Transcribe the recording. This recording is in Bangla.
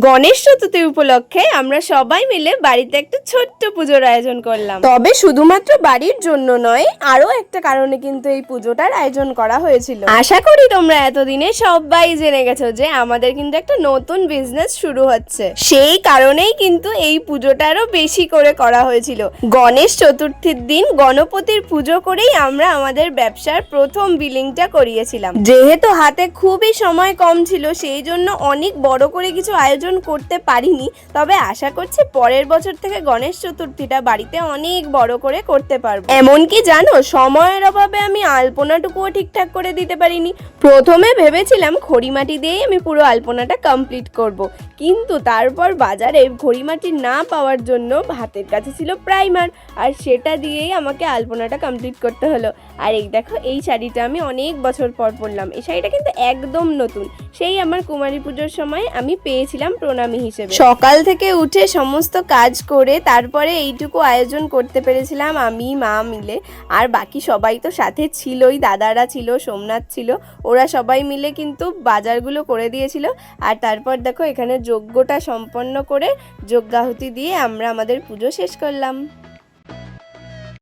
গণেশ চতুর্থী উপলক্ষে আমরা সবাই মিলে বাড়িতে একটা ছোট্ট পুজোর আয়োজন করলাম। তবে শুধুমাত্র বাড়ির জন্য নয়, আরো একটা কারণে কিন্তু এই পুজোটার আয়োজন করা হয়েছিল। আশা করি তোমরা এতদিনে সবাই জেনে গেছো যে আমাদের কিন্তু একটা নতুন বিজনেস শুরু হচ্ছে। সেই কারণেই কিন্তু এই পুজোটা আরো বেশি করে করা হয়েছিল। গণেশ চতুর্থীর দিন গণপতির পুজো করেই আমরা আমাদের ব্যবসার প্রথম বিলিংটা করিয়েছিলাম। যেহেতু হাতে খুবই সময় কম ছিল, সেই জন্য অনেক বড় করে কিছু আয়োজন করতে পারিনি। তবে আশা করছি পরের বছর থেকে গণেশ চতুর্থীটা বাড়িতে অনেক বড় করে করতে পারবো। এমনকি জানো, সময়ের অভাবে আমি আলপনাটুকুও ঠিকঠাক করে দিতে পারিনি। প্রথমে ভেবেছিলাম খড়িমাটি দিয়েই আমি পুরো আলপনাটা কমপ্লিট করব, কিন্তু তারপর বাজারে খড়িমাটি না পাওয়ার জন্য হাতের কাছে ছিল প্রাইমার, আর সেটা দিয়েই আমাকে আলপনাটা কমপ্লিট করতে হলো। আর এই দেখো, এই শাড়িটা আমি অনেক বছর পর পরলাম। এই শাড়িটা কিন্তু একদম নতুন, সেই আমার কুমারী পুজোর সময় আমি পেয়েছিলাম প্রণামী হিসেবে। সকাল থেকে উঠে সমস্ত কাজ করে তারপরে এইটুকু আয়োজন করতে পেরেছিলাম আমি মা মিলে। আর বাকি সবাই তো সাথে ছিলই, দাদারা ছিল, সোমনাথ ছিল, ওরা সবাই মিলে কিন্তু বাজারগুলো করে দিয়েছিল। আর তারপর দেখো, এখানে যজ্ঞটা সম্পন্ন করে যজ্ঞাহুতি দিয়ে আমরা আমাদের পুজো শেষ করলাম।